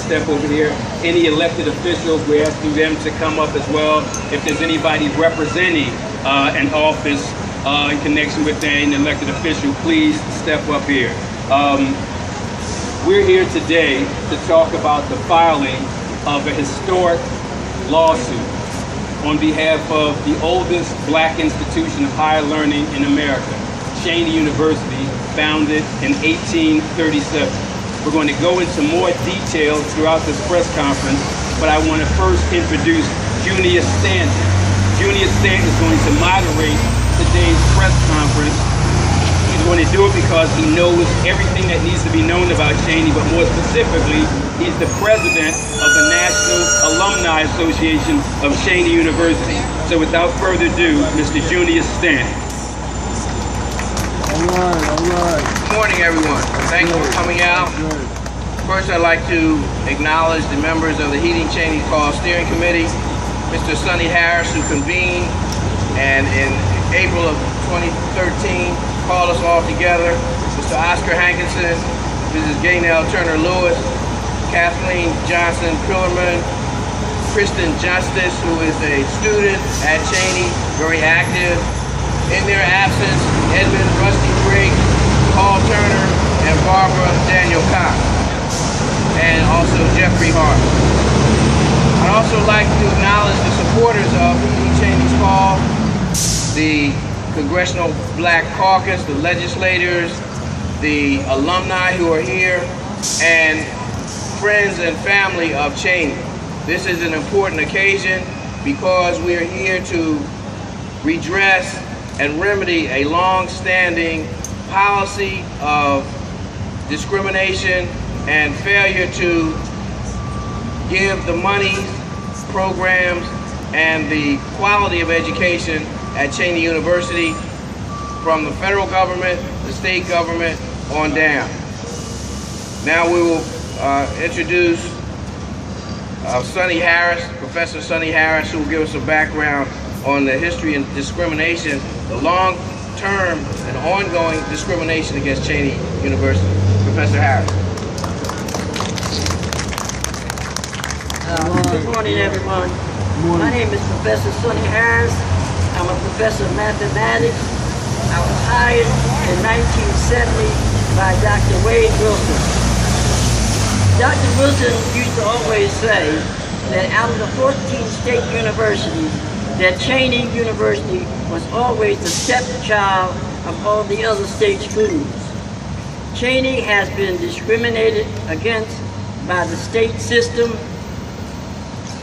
step over here. Any elected officials, we're asking them to come up as well. If there's anybody representing an office in connection with an elected official, please step up here. We're here today to talk about the filing of a historic lawsuit on behalf of the oldest black institution of higher learning in America, Cheyney University, founded in 1837. We're going to go into more detail throughout this press conference, but I want to first introduce Junior Stanton. Junior Stanton is going to moderate today's press conference. He's going to do it because he knows everything that needs to be known about Cheyney, but more specifically, he's the president of the National Alumni Association of Cheyney University. So without further ado, Mr. Junior Stanton. All right. Good morning, everyone. Thank you for coming out. First, I'd like to acknowledge the members of the Heating Cheyney Call Steering Committee, Mr. Sonny Harris, who convened and in April of 2013 called us all together, Mr. Oscar Hankinson, Mrs. Gaynell Turner-Lewis, Kathleen Johnson Pillerman, Kristen Justice, who is a student at Cheyney, very active. In their absence, Edmund Rusty Briggs, Paul Turner, and Barbara Daniel Cox, and also Jeffrey Hart. I'd also like to acknowledge the supporters of Heating Cheyney's Call, the Congressional Black Caucus, the legislators, the alumni who are here, and friends and family of Cheyney. This is an important occasion because we are here to redress and remedy a long-standing policy of discrimination and failure to give the money, programs, and the quality of education at Cheyney University from the federal government, the state government, on down. Now we will introduce Sonny Harris, Professor Sonny Harris, who will give us a background on the history and discrimination, the long-term and ongoing discrimination against Cheyney University. Professor Harris. Good morning, everyone. My name is Professor Sonny Harris. I'm a professor of mathematics. I was hired in 1970 by Dr. Wade Wilson. Dr. Wilson used to always say that out of the 14 state universities, that Cheyney University was always the stepchild of all the other state schools. Cheyney has been discriminated against by the state system,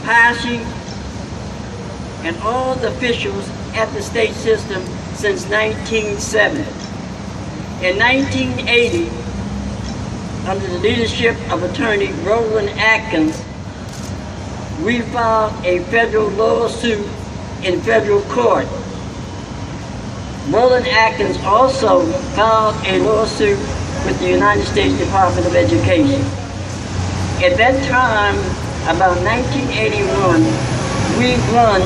PASHE, and all the officials at the state system since 1970. In 1980, under the leadership of attorney Roland Atkins, we filed a federal lawsuit in federal court. Roland Atkins also filed a lawsuit with the United States Department of Education. At that time, about 1981, we won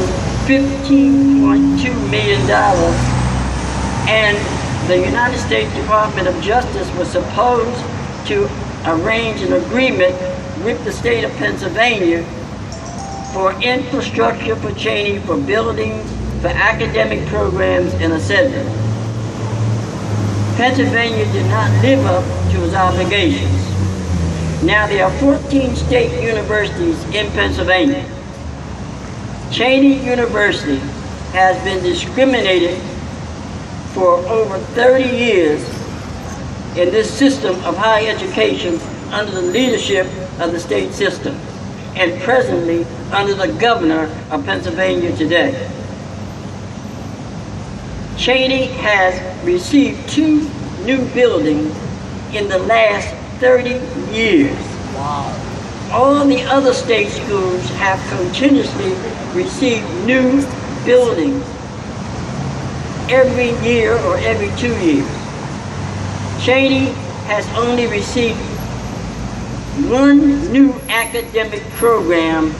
$15.2 million, and the United States Department of Justice was supposed to arrange an agreement with the state of Pennsylvania for infrastructure for Cheyney, for buildings, for academic programs, and etc. Pennsylvania did not live up to its obligations. Now there are 14 state universities in Pennsylvania. Cheyney University has been discriminated for over 30 years in this system of higher education under the leadership of the state system, and presently under the governor of Pennsylvania today. Cheyney has received 2 new buildings in the last 30 years. Wow. All the other state schools have continuously received new buildings every year or every 2 years. Cheyney has only received 1 new academic program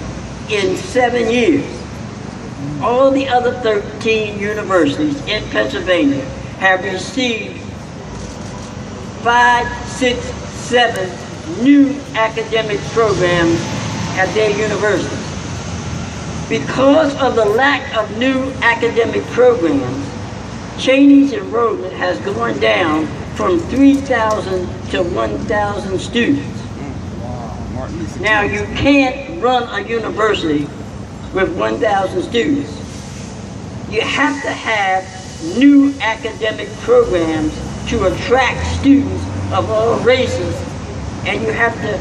in 7 years. All the other 13 universities in Pennsylvania have received 5, 6, 7 new academic programs at their university. Because of the lack of new academic programs, Cheyney's enrollment has gone down from 3,000 to 1,000 students. Now, you can't run a university with 1,000 students. You have to have new academic programs to attract students of all races, and you have to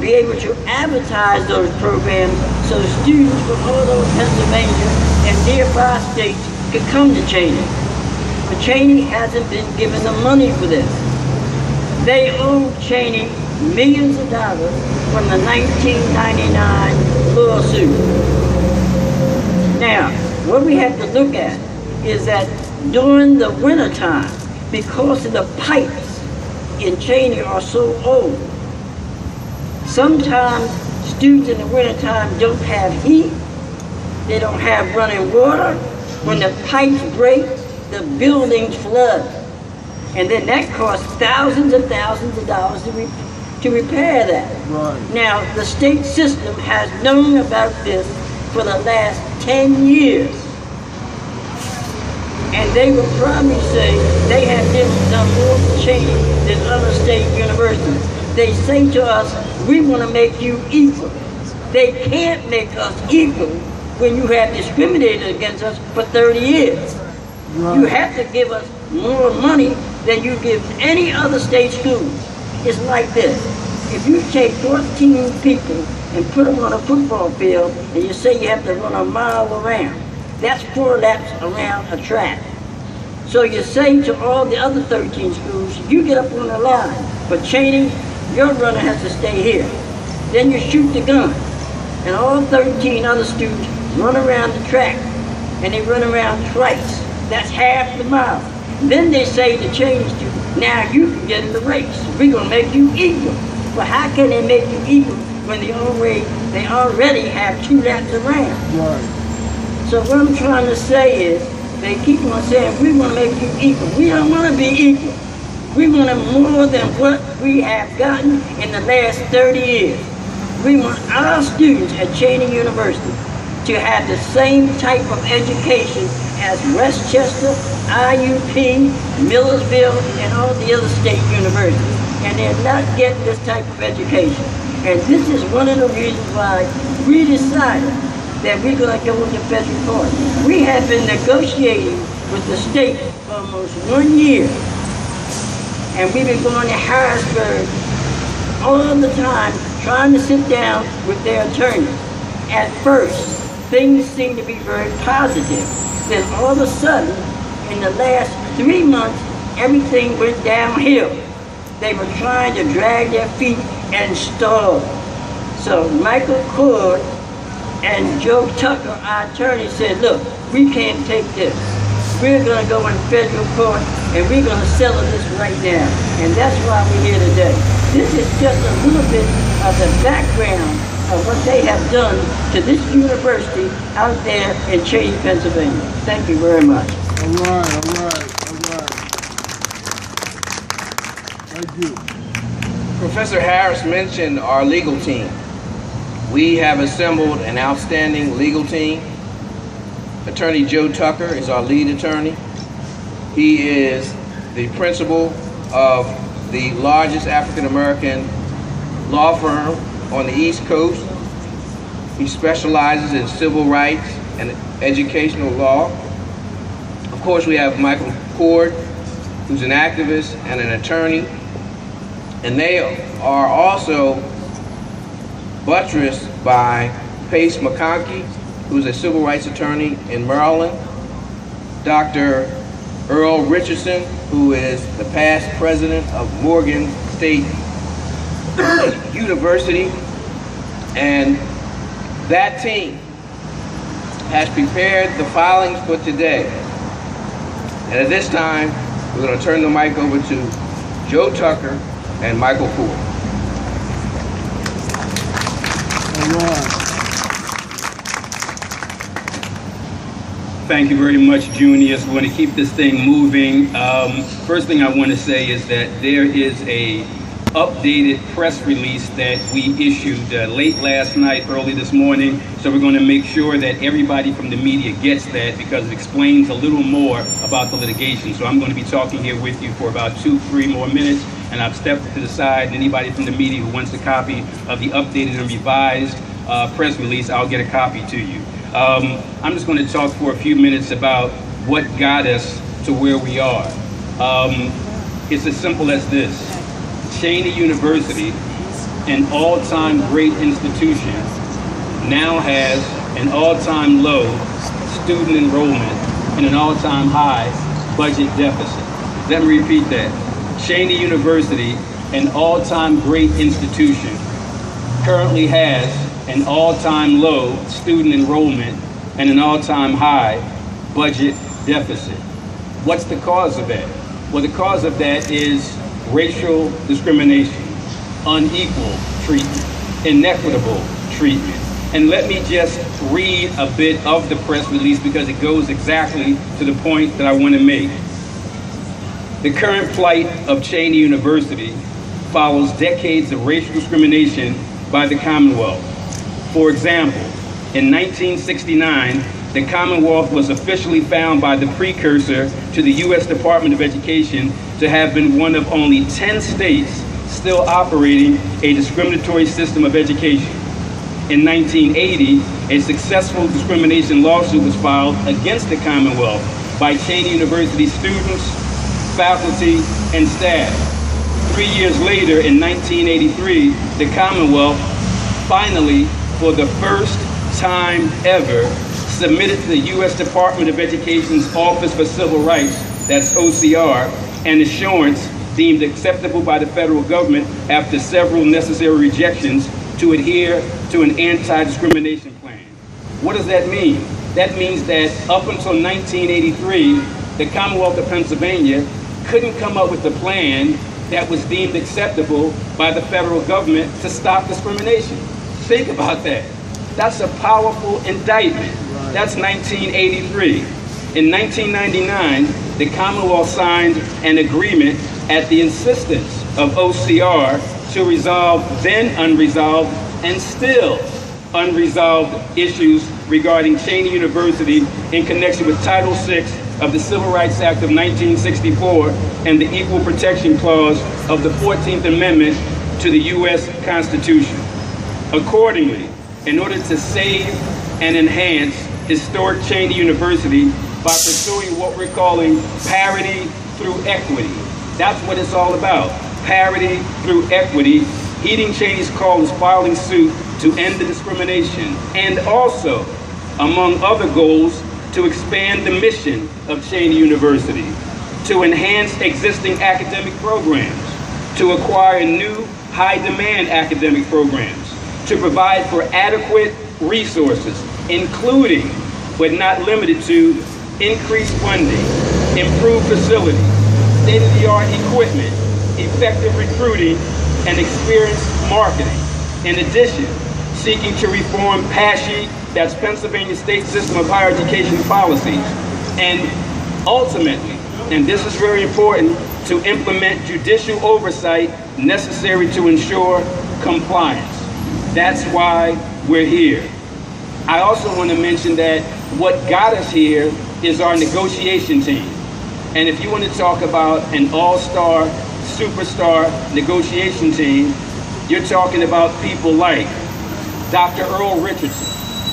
be able to advertise those programs so students from all over Pennsylvania and nearby states could come to Cheyney. But Cheyney hasn't been given the money for this. They owe Cheyney millions of dollars from the 1999 lawsuit. Now, what we have to look at is that during the winter time, because of the pipes in Cheyney are so old, sometimes students in the wintertime don't have heat, they don't have running water. When the pipes break, the buildings flood. And then that costs thousands and thousands of dollars to repair that. Right. Now, the state system has known about this for the last 10 years. And they will probably say they have done more for Cheyney than other state universities. They say to us, we want to make you equal. They can't make us equal when you have discriminated against us for 30 years. Right. You have to give us more money than you give any other state school. It's like this. If you take 14 people and put them on a football field and you say you have to run a mile around, that's 4 laps around a track. So you say to all the other 13 schools, you get up on the line, but Cheyney, your runner has to stay here. Then you shoot the gun, and all 13 other students run around the track, and they run around twice. That's half the mile. Then they say to Cheyney students, now you can get in the race. We're gonna make you equal. Well, how can they make you equal when they already have 2 laps around? Right. So what I'm trying to say is, they keep on saying, we want to make you equal. We don't want to be equal. We want more than what we have gotten in the last 30 years. We want our students at Cheyney University to have the same type of education as Westchester, IUP, Millersville, and all the other state universities. And they're not getting this type of education. And this is one of the reasons why we decided that we're going to go into federal court. We have been negotiating with the state for almost 1 year. And we've been going to Harrisburg all the time, trying to sit down with their attorneys. At first, things seemed to be very positive. Then all of a sudden, in the last 3 months, everything went downhill. They were trying to drag their feet and stall. So Michael Cord and Joe Tucker, our attorney, said, look, we can't take this. We're going to go in federal court and we're going to settle this right now. And that's why we're here today. This is just a little bit of the background of what they have done to this university out there in Cheyney, Pennsylvania. Thank you very much. All right. Thank you. Professor Harris mentioned our legal team. We have assembled an outstanding legal team. Attorney Joe Tucker is our lead attorney. He is the principal of the largest African-American law firm on the East Coast. He specializes in civil rights and educational law. Of course, we have Michael Cord, who's an activist and an attorney. And they are also buttressed by Pace McConkey, who's a civil rights attorney in Maryland, Dr. Earl Richardson, who is the past president of Morgan State University, and that team has prepared the filings for today. And at this time, we're going to turn the mic over to Joe Tucker and Michael Cord. All right. Thank you very much, Junior. So we're going to keep this thing moving. First thing I want to say is that there is a updated press release that we issued late last night, early this morning. So we're going to make sure that everybody from the media gets that, because it explains a little more about the litigation. So I'm going to be talking here with you for about 2-3 more minutes, and I've stepped to the side, and anybody from the media who wants a copy of the updated and revised press release, I'll get a copy to you. I'm just going to talk for a few minutes about what got us to where we are. It's as simple as this. Cheyney University, an all-time great institution, now has an all-time low student enrollment and an all-time high budget deficit. Let me repeat that. Cheyney University, an all-time great institution, currently has an all-time low student enrollment and an all-time high budget deficit. What's the cause of that? Well, the cause of that is racial discrimination, unequal treatment, inequitable treatment. And let me just read a bit of the press release, because it goes exactly to the point that I want to make. The current plight of Cheyney University follows decades of racial discrimination by the Commonwealth. For example, in 1969, the Commonwealth was officially found by the precursor to the U.S. Department of Education to have been one of only 10 states still operating a discriminatory system of education. In 1980, a successful discrimination lawsuit was filed against the Commonwealth by Cheyney University students, faculty, and staff. 3 years later, in 1983, the Commonwealth finally, for the first time ever, submitted to the U.S. Department of Education's Office for Civil Rights, that's OCR, an assurance deemed acceptable by the federal government after several necessary rejections to adhere to an anti-discrimination plan. What does that mean? That means that up until 1983, the Commonwealth of Pennsylvania couldn't come up with a plan that was deemed acceptable by the federal government to stop discrimination. Think about that. That's a powerful indictment. That's 1983. In 1999, the Commonwealth signed an agreement at the insistence of OCR to resolve then unresolved and still unresolved issues regarding Cheyney University in connection with Title VI of the Civil Rights Act of 1964 and the Equal Protection Clause of the 14th Amendment to the U.S. Constitution. Accordingly, in order to save and enhance historic Cheyney University by pursuing what we're calling parity through equity. That's what it's all about, parity through equity. Heeding Cheyney's call is filing suit to end the discrimination, and also, among other goals, to expand the mission of Cheyney University, to enhance existing academic programs, to acquire new high-demand academic programs, to provide for adequate resources, including, but not limited to, increased funding, improved facilities, state-of-the-art equipment, effective recruiting, and experienced marketing. In addition, seeking to reform PASHE, that's Pennsylvania State System of Higher Education policies, and ultimately, and this is very important, to implement judicial oversight necessary to ensure compliance. That's why we're here. I also want to mention that what got us here is our negotiation team. And if you want to talk about an all-star, superstar negotiation team, you're talking about people like Dr. Earl Richardson.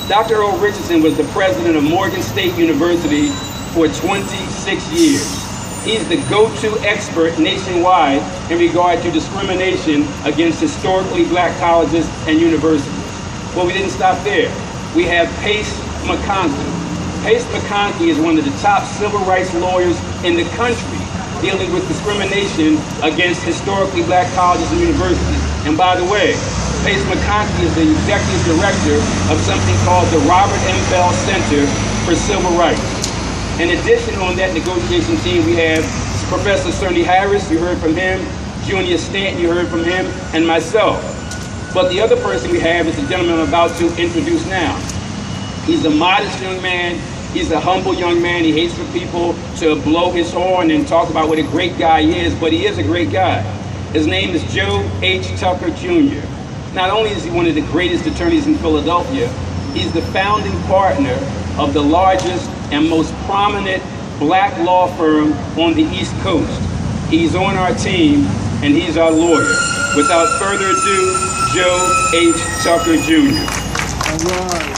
Dr. Earl Richardson was the president of Morgan State University for 26 years. He's the go-to expert nationwide in regard to discrimination against historically black colleges and universities. Well, we didn't stop there. We have Pace McConkey. Pace McConkey is one of the top civil rights lawyers in the country dealing with discrimination against historically black colleges and universities. And by the way, Pace McConkey is the executive director of something called the Robert M. Bell Center for Civil Rights. In addition, on that negotiation team, we have Professor Sonny Harris, you heard from him, Junior Stanton, you heard from him, and myself. But the other person we have is the gentleman I'm about to introduce now. He's a modest young man. He's a humble young man. He hates for people to blow his horn and talk about what a great guy he is, but he is a great guy. His name is Joe H. Tucker Jr. Not only is he one of the greatest attorneys in Philadelphia, he's the founding partner of the largest and most prominent black law firm on the East Coast. He's on our team, and he's our lawyer. Without further ado, Joe H. Tucker Jr. All right.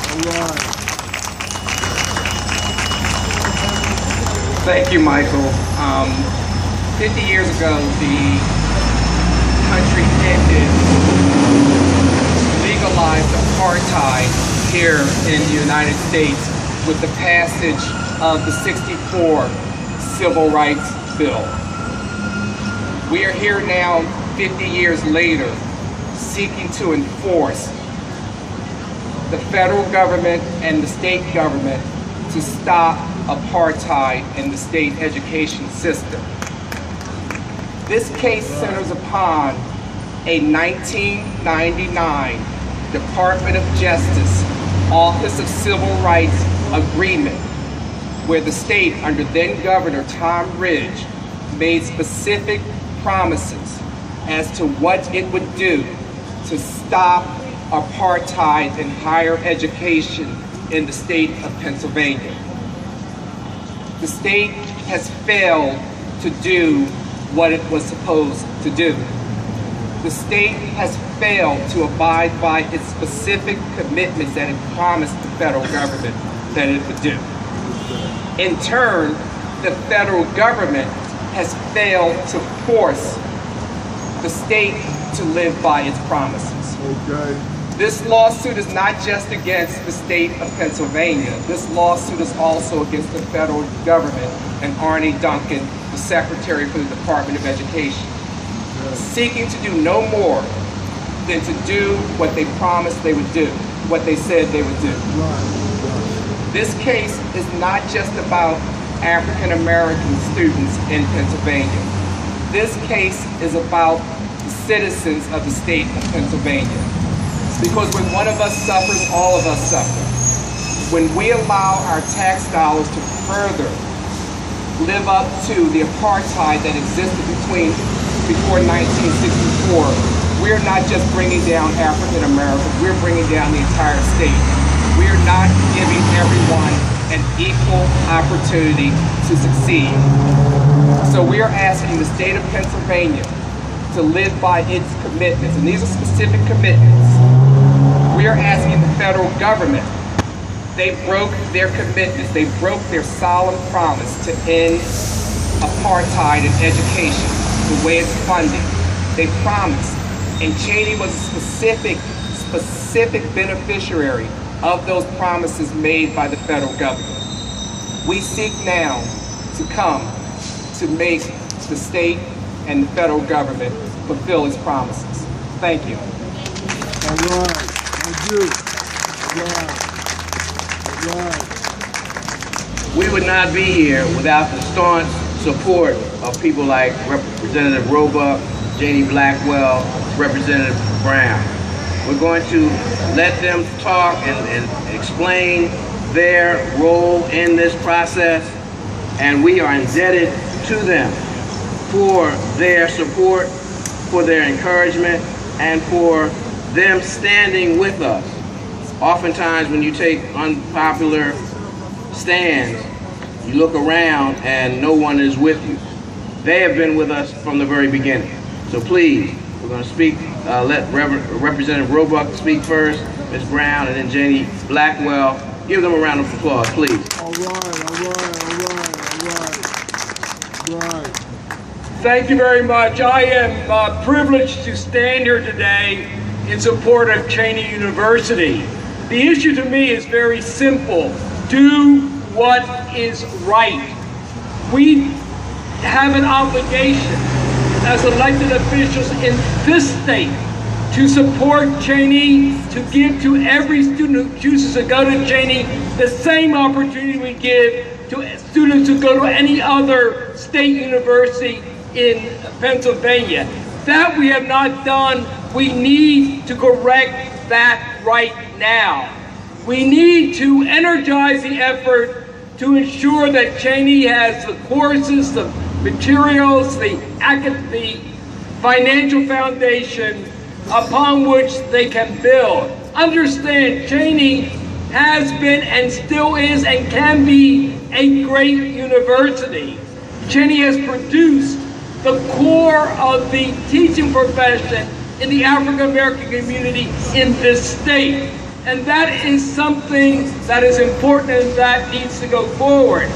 Thank you, Michael. 50 years ago, the country ended, legalized apartheid here in the United States with the passage of the '64 Civil Rights Bill. We are here now, 50 years later, seeking to enforce the federal government and the state government to stop apartheid in the state education system. This case centers upon a 1999 Department of Justice Office of Civil Rights agreement where the state, under then Governor Tom Ridge, made specific promises as to what it would do to stop apartheid in higher education in the state of Pennsylvania. The state has failed to do what it was supposed to do. The state has failed to abide by its specific commitments that it promised the federal government that it would do. In turn, the federal government has failed to force the state to live by its promises. Okay. This lawsuit is not just against the state of Pennsylvania. This lawsuit is also against the federal government and Arne Duncan, the Secretary for the Department of Education, seeking to do no more than to do what they promised they would do, what they said they would do. This case is not just about African American students in Pennsylvania. This case is about the citizens of the state of Pennsylvania. Because when one of us suffers, all of us suffer. When we allow our tax dollars to further live up to the apartheid that existed before 1964, we're not just bringing down African Americans, we're bringing down the entire state. We're not giving everyone an equal opportunity to succeed. So we are asking the state of Pennsylvania to live by its commitments, and these are specific commitments. We are asking the federal government, they broke their commitments, they broke their solemn promise to end apartheid in education, the way it's funded. They promised, and Cheyney was a specific beneficiary of those promises made by the federal government. We seek now to come to make the state and the federal government fulfill its promises. Thank you. All right. Thank you. All right. We would not be here without the staunch support of people like Representative Roebuck, Janie Blackwell, Representative Brown. We're going to let them talk and explain their role in this process, and we are indebted to them for their support, for their encouragement, and for them standing with us. Oftentimes when you take unpopular stands, you look around and no one is with you. They have been with us from the very beginning. So please, we're going to speak, let Representative Roebuck speak first, Ms. Brown, and then Janie Blackwell. Give them a round of applause, please. All right. Thank you very much. I am privileged to stand here today in support of Cheyney University. The issue to me is very simple. Do what is right. We have an obligation as elected officials in this state to support Cheyney, to give to every student who chooses to go to Cheyney the same opportunity we give to students who go to any other state university in Pennsylvania. That we have not done. We need to correct that right now. We need to energize the effort to ensure that Cheyney has the courses, the materials, the financial foundation upon which they can build. Understand, Cheyney has been and still is and can be a great university. Cheyney has produced the core of the teaching profession in the African American community in this state. And that is something that is important and that needs to go forward.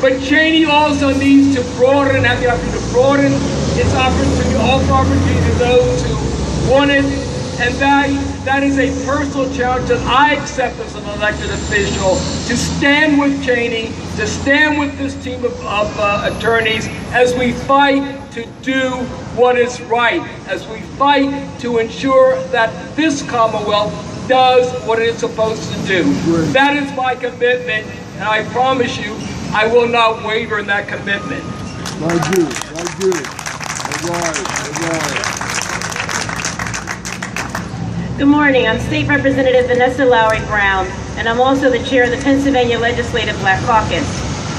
But Cheyney also needs to broaden and have the opportunity to broaden its opportunity, offer opportunity to those who want it. And that is a personal challenge that I accept as an elected official, to stand with Cheyney, to stand with this team of attorneys as we fight to do what is right, as we fight to ensure that this Commonwealth does what it is supposed to do. That is my commitment, and I promise you, I will not waver in that commitment. Thank you. Thank you. All right. All right. Good morning. I'm State Representative Vanessa Lowry Brown, and I'm also the chair of the Pennsylvania Legislative Black Caucus.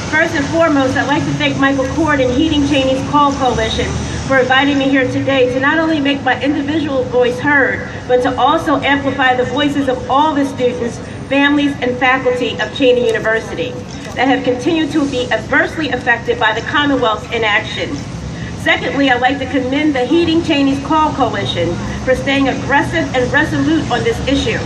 First and foremost, I'd like to thank Michael Cord and Heeding Cheyney's Call Coalition for inviting me here today to not only make my individual voice heard, but to also amplify the voices of all the students, families, and faculty of Cheyney University that have continued to be adversely affected by the Commonwealth's inaction. Secondly, I'd like to commend the Heeding Cheyney's Call Coalition for staying aggressive and resolute on this issue.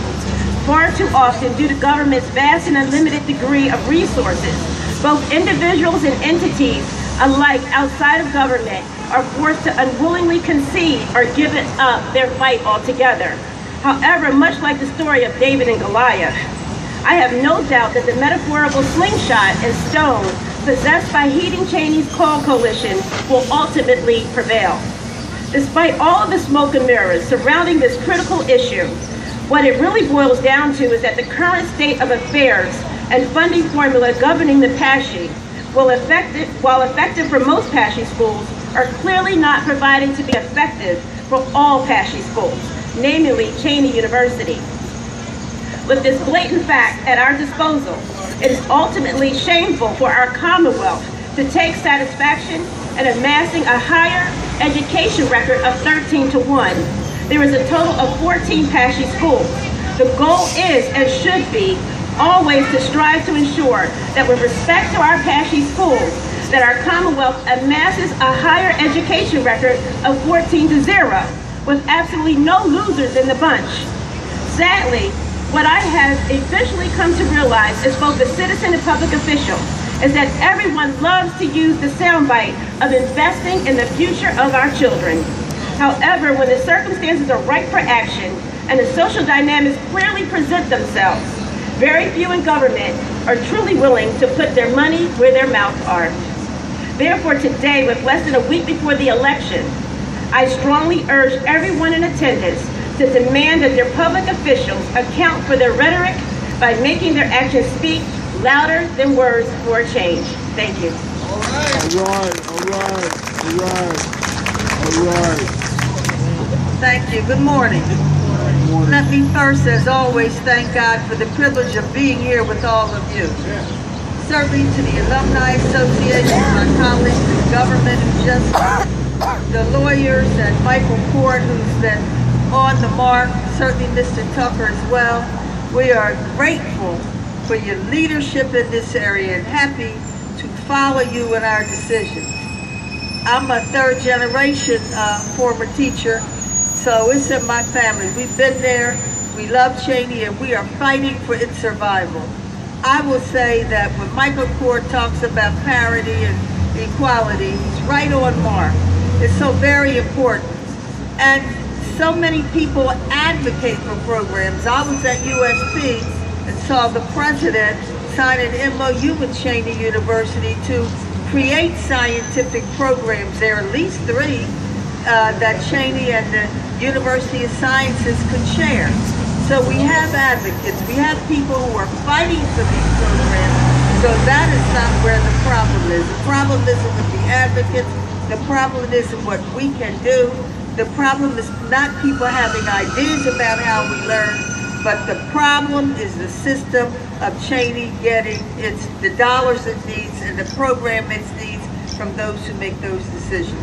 Far too often, due to government's vast and unlimited degree of resources, both individuals and entities alike outside of government are forced to unwillingly concede or give up their fight altogether. However, much like the story of David and Goliath, I have no doubt that the metaphorical slingshot and stone possessed by Heeding Cheyney's Call Coalition will ultimately prevail. Despite all of the smoke and mirrors surrounding this critical issue, what it really boils down to is that the current state of affairs and funding formula governing the PASHE, while effective for most PASHE schools, are clearly not providing to be effective for all PASHE schools, namely Cheyney University. With this blatant fact at our disposal, it is ultimately shameful for our Commonwealth to take satisfaction in amassing a higher education record of 13-1. There is a total of 14 PASHE schools. The goal is and should be always to strive to ensure that with respect to our PASHE schools, that our Commonwealth amasses a higher education record of 14-0, with absolutely no losers in the bunch. Sadly, what I have eventually come to realize as both a citizen and public official is that everyone loves to use the soundbite of investing in the future of our children. However, when the circumstances are right for action and the social dynamics clearly present themselves, very few in government are truly willing to put their money where their mouths are. Therefore, today, with less than a week before the election, I strongly urge everyone in attendance to demand that their public officials account for their rhetoric by making their actions speak louder than words for a change. Thank you. All right. Thank you. Good morning. Let me first, as always, thank God for the privilege of being here with all of you. Certainly to the Alumni Association, my colleagues in government and justice, the lawyers, and Michael Cord, who's been on the mark, certainly Mr. Tucker as well. We are grateful for your leadership in this area and happy to follow you in our decisions. I'm a third generation former teacher, so it's in my family. We've been there, we love Cheyney, and we are fighting for its survival. I will say that when Michael Cord talks about parity and equality, he's right on mark. It's so very important. And so many people advocate for programs. I was at USP and saw the president sign an MOU with Cheyney University to create scientific programs. There are at least 3 that Cheyney and the University of Sciences could share. So we have advocates, we have people who are fighting for these programs. So that is not where the problem is. The problem isn't with the advocates, the problem isn't what we can do. The problem is not people having ideas about how we learn, but the problem is the system of Cheyney getting the dollars it needs and the program it needs from those who make those decisions.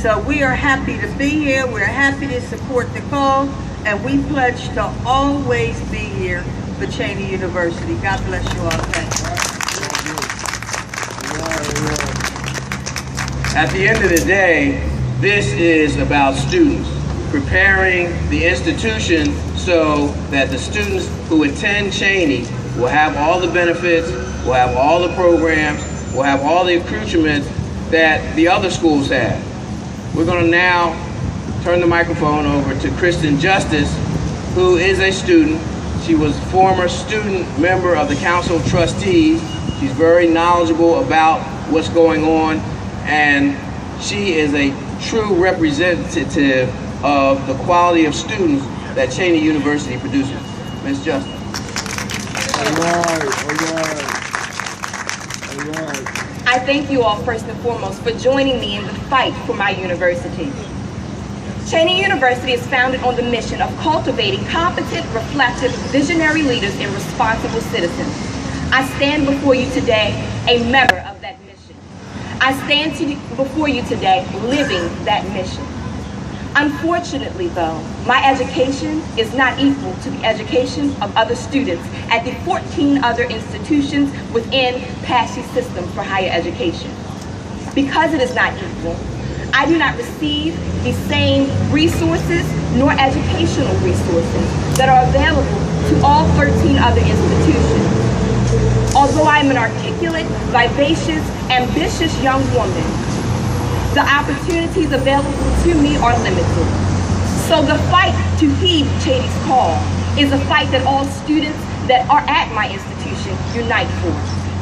So we are happy to be here. We're happy to support the call, and we pledge to always be here for Cheyney University. God bless you all. Thank you. At the end of the day, this is about students, preparing the institution so that the students who attend Cheyney will have all the benefits, will have all the programs, will have all the accoutrements that the other schools have. We're going to now turn the microphone over to Kristen Justice, who is a student. She was former student member of the Council of Trustees. She's very knowledgeable about what's going on, and she is a true representative of the quality of students that Cheyney University produces. Ms. Justice. All right. I thank you all first and foremost for joining me in the fight for my university. Cheyney University is founded on the mission of cultivating competent, reflective, visionary leaders and responsible citizens. I stand before you today a member of that mission. I stand before you today living that mission. Unfortunately, though, my education is not equal to the education of other students at the 14 other institutions within PASH's system for higher education. Because it is not equal, I do not receive the same resources nor educational resources that are available to all 13 other institutions. Although I am an articulate, vivacious, ambitious young woman, the opportunities available to me are limited. So the fight to heed Cheyney's call is a fight that all students that are at my institution unite for,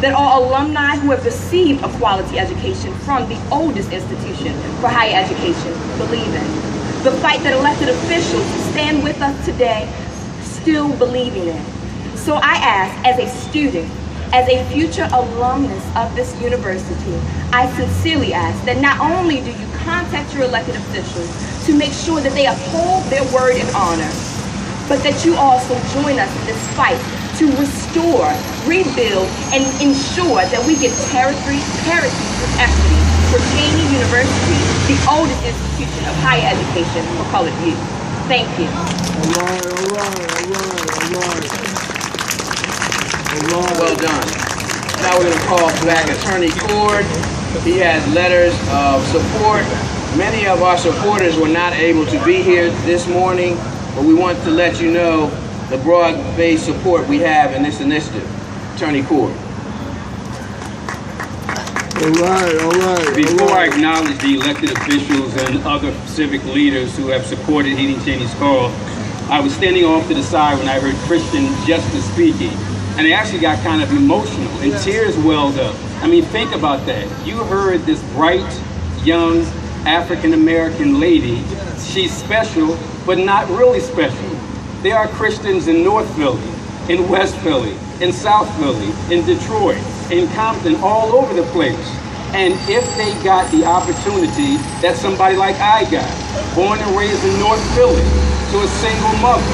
that all alumni who have received a quality education from the oldest institution for higher education believe in. The fight that elected officials stand with us today still believing in. So I ask, as a student, as a future alumnus of this university, I sincerely ask that not only do you contact your elected officials to make sure that they uphold their word and honor, but that you also join us in this fight to restore, rebuild, and ensure that we get parity with equity for Cheyney University, the oldest institution of higher education for colored youth. Thank you. All right. Well done. Now we're going to call back Attorney Cord. He has letters of support. Many of our supporters were not able to be here this morning, but we want to let you know the broad-based support we have in this initiative. Attorney Cord. All right. Before I acknowledge the elected officials and other civic leaders who have supported Heeding Cheyney's call, I was standing off to the side when I heard Kristen Justice speaking. And I actually got kind of emotional and tears welled up. I mean, think about that. You heard this bright, young, African-American lady. She's special, but not really special. There are Christians in North Philly, in West Philly, in South Philly, in Detroit, in Compton, all over the place. And if they got the opportunity that somebody like I got, born and raised in North Philly, to a single mother,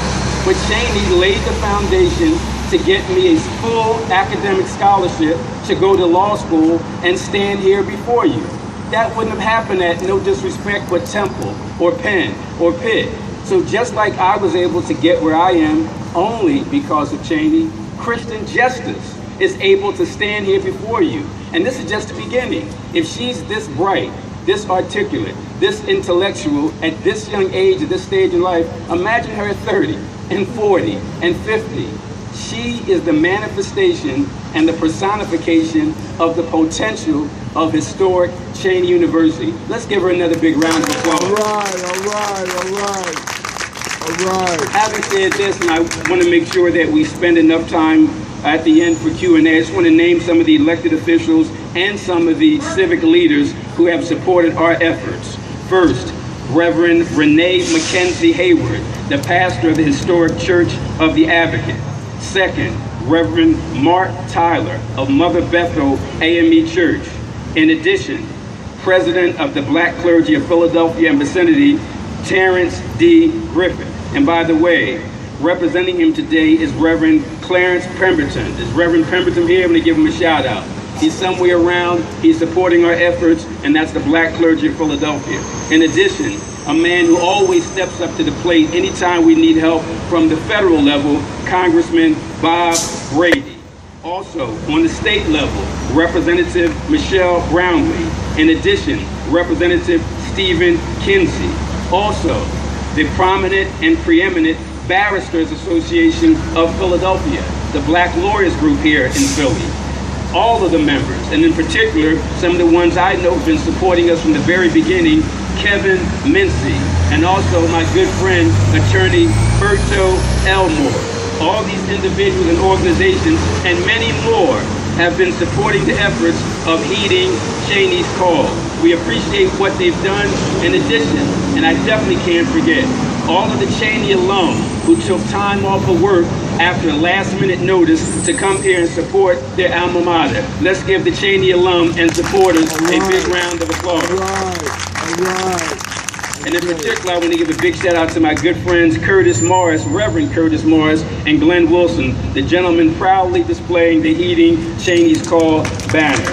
but Cheyney laid the foundation to get me a full academic scholarship to go to law school and stand here before you. That wouldn't have happened at, no disrespect, but Temple or Penn or Pitt. So just like I was able to get where I am only because of Cheyney, Kristen Justice is able to stand here before you. And this is just the beginning. If she's this bright, this articulate, this intellectual at this young age, at this stage in life, imagine her at 30 and 40 and 50. She is the manifestation and the personification of the potential of historic Cheyney University. Let's give her another big round of applause. All right. Having said this, and I want to make sure that we spend enough time at the end for Q&A, I just want to name some of the elected officials and some of the civic leaders who have supported our efforts. First, Reverend Renee Mackenzie Hayward, the pastor of the Historic Church of the Advocate. Second, Reverend Mark Tyler of Mother Bethel AME Church. In addition, President of the Black Clergy of Philadelphia and vicinity, Terrence D. Griffin. And by the way, representing him today is Reverend Clarence Pemberton. Is Reverend Pemberton here? I'm going to give him a shout out. He's somewhere around, he's supporting our efforts, and that's the black clergy of Philadelphia. In addition, a man who always steps up to the plate anytime we need help from the federal level, Congressman Bob Brady. Also, on the state level, Representative Michelle Brownlee. In addition, Representative Stephen Kinsey. Also, the prominent and preeminent Barristers Association of Philadelphia, the black lawyers group here in Philly. All of the members, and in particular, some of the ones I know have been supporting us from the very beginning, Kevin Mincy, and also my good friend, attorney Berto Elmore. All these individuals and organizations, and many more, have been supporting the efforts of heeding Cheyney's call. We appreciate what they've done. In addition, and I definitely can't forget, all of the Cheyney alum who took time off of work after last-minute notice to come here and support their alma mater. Let's give the Cheyney alum and supporters a big round of applause. All right. And in particular, I want to give a big shout out to my good friends Curtis Morris, Reverend Curtis Morris, and Glenn Wilson, the gentlemen proudly displaying the Heeding Cheyney's Call banner.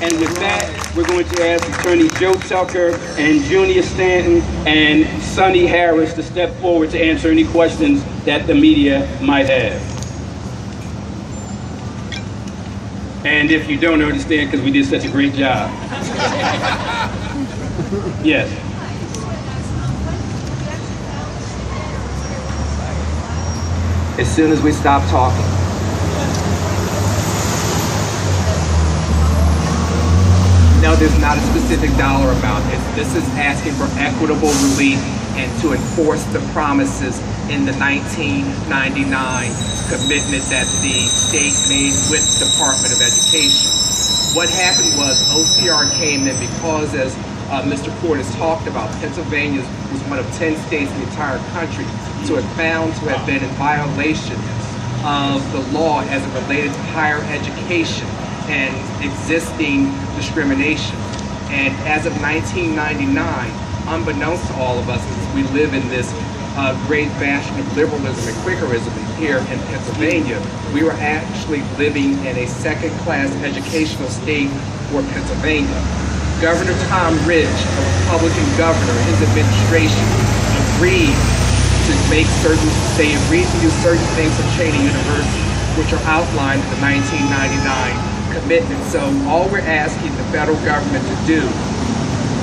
And with that, we're going to ask Attorney Joe Tucker and Junior Stanton and Sonny Harris to step forward to answer any questions that the media might have. And if you don't understand, because we did such a great job. Yes. As soon as we stop talking. No, there's not a specific dollar amount. This is asking for equitable relief and to enforce the promises in the 1999 commitment that the state made with the Department of Education. What happened was OCR came in because, as Mr. Ford has talked about, Pennsylvania was one of 10 states in the entire country to have found to have been in violation of the law as it related to higher education and existing discrimination. And as of 1999, unbeknownst to all of us, because we live in this great bastion of liberalism and Quakerism here in Pennsylvania, we were actually living in a second-class educational state for Pennsylvania. Governor Tom Ridge, a Republican governor, his administration agreed to make certain, they agreed to do certain things for Cheyney University, which are outlined in the 1999 commitment. So all we're asking the federal government to do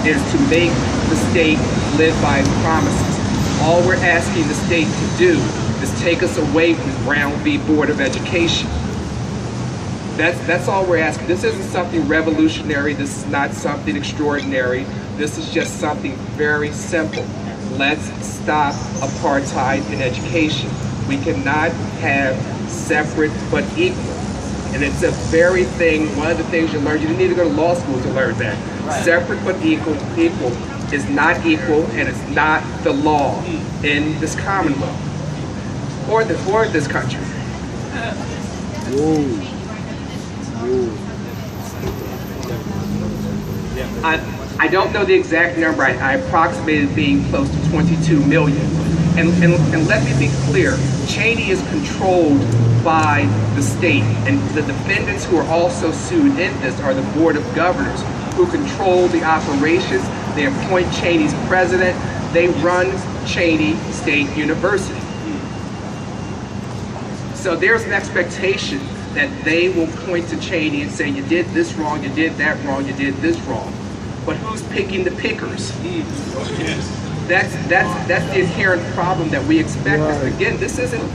is to make the state live by its promises. All we're asking the state to do is take us away from Brown v. Board of Education. That's all we're asking. This isn't something revolutionary. This is not something extraordinary. This is just something very simple. Let's stop apartheid in education. We cannot have separate but equal. And it's a very thing, one of the things you learn, you didn't need to go to law school to learn that. Right. Separate but equal is not equal, and it's not the law in this Commonwealth or this country. Whoa. I don't know the exact number. I approximated being close to 22 million. And let me be clear, Cheyney is controlled by the state, and the defendants who are also sued in this are the Board of Governors, who control the operations. They appoint Cheyney's president. They run Cheyney State University. So there's an expectation that they will point to Cheyney and say, you did this wrong, you did that wrong, you did this wrong. But who's picking the pickers? That's the inherent problem that we expect. Right. Again, this isn't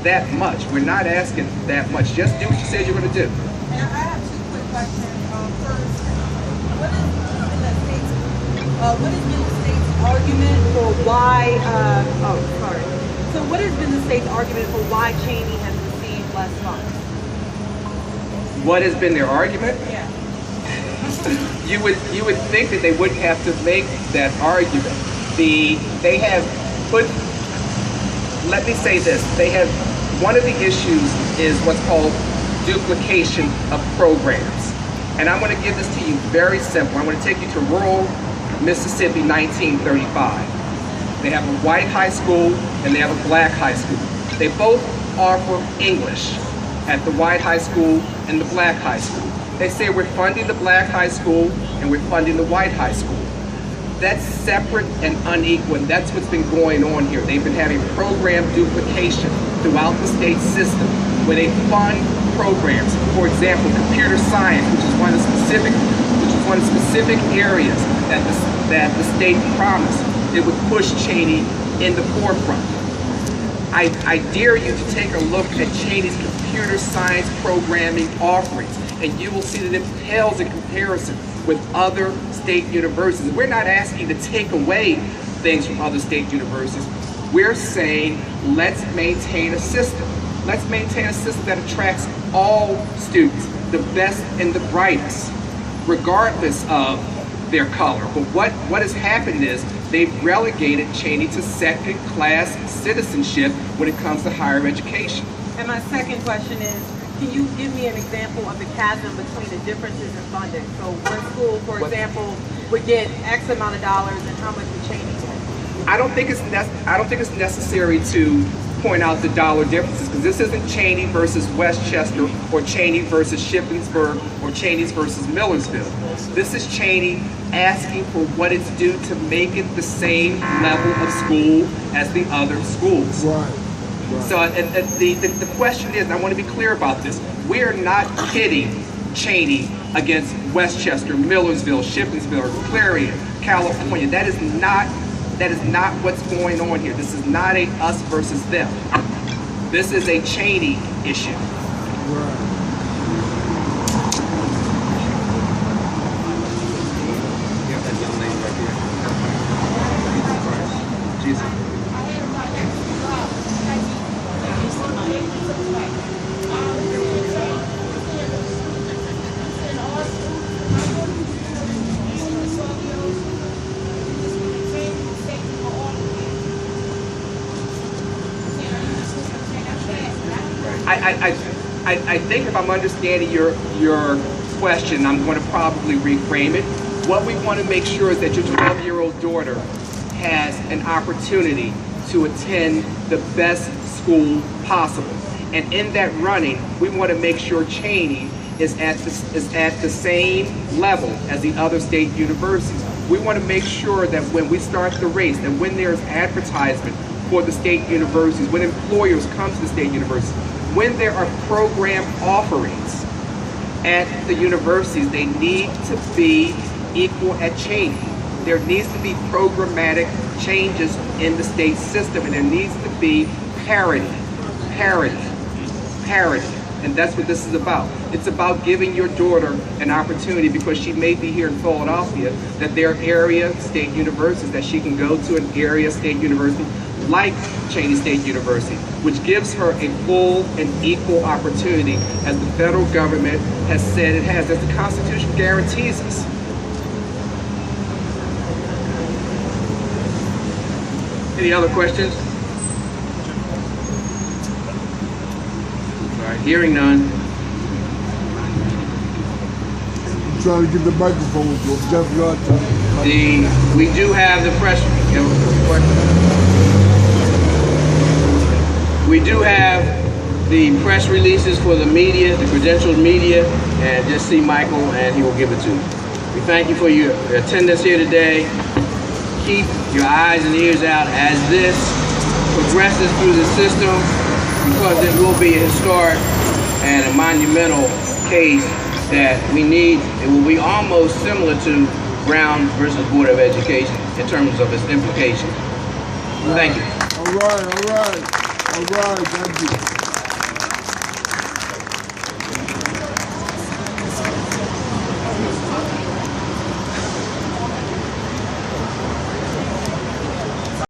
that much. We're not asking that much. Just do what you said you're going to do. And I have two quick questions. First, what has been the state's argument for why? So what has been the state's argument for why Cheyney has received less funds? What has been their argument? Yeah. You would think that they wouldn't have to make that argument. They have put. Let me say this. They have. One of the issues is what's called duplication of programs. And I'm going to give this to you very simple. I'm going to take you to rural Mississippi, 1935. They have a white high school and they have a black high school. They both offer English at the white high school and the black high school. They say we're funding the black high school and we're funding the white high school. That's separate and unequal, and that's what's been going on here. They've been having program duplication throughout the state system where they fund programs. For example, computer science, which is one of the specific areas that the state promised it would push Cheyney in the forefront. I dare you to take a look at Cheyney's computer science programming offerings, and you will see that it pales in comparison with other state universities. We're not asking to take away things from other state universities. We're saying let's maintain a system. Let's maintain a system that attracts all students, the best and the brightest, regardless of their color. But what has happened is they've relegated Cheyney to second-class citizenship when it comes to higher education. And my second question is, can you give me an example of the chasm between the differences in funding? So one school, for example, would get X amount of dollars, and how much would Cheyney get? I don't think it's necessary to point out the dollar differences, because this isn't Cheyney versus Westchester or Cheyney versus Shippensburg or Cheyney versus Millersville. This is Cheyney asking for what it's due to make it the same level of school as the other schools. Right. So the question is, and I want to be clear about this, we are not pitting Cheyney against Westchester, Millersville, Shippensburg, Clarion, California. That is not what's going on here. This is not a us versus them. This is a Cheyney issue. Right. I think if I'm understanding your question, I'm going to probably reframe it. What we want to make sure is that your 12-year-old daughter has an opportunity to attend the best school possible. And in that running, we want to make sure Cheyney is at the same level as the other state universities. We want to make sure that when we start the race, that when there's advertisement for the state universities, when employers come to the state universities, when there are program offerings at the universities, they need to be equal at Cheyney. There needs to be programmatic changes in the state system, and there needs to be parity. And that's what this is about. It's about giving your daughter an opportunity, because she may be here in Philadelphia, that there are area state universities that she can go to, an area state university like Cheyney State University, which gives her a full and equal opportunity as the federal government has said it has, as the Constitution guarantees us. Any other questions? All right, hearing none. I'm trying to get the microphone to him. Jeff, your turn. We do have the press. We do have the press releases for the media, the credentialed media, and just see Michael and he will give it to you. We thank you for your attendance here today. Keep your eyes and ears out as this progresses through the system, because it will be a historic and a monumental case that we need. It will be almost similar to Brown versus Board of Education in terms of its implications. Thank you. All right. Thank you.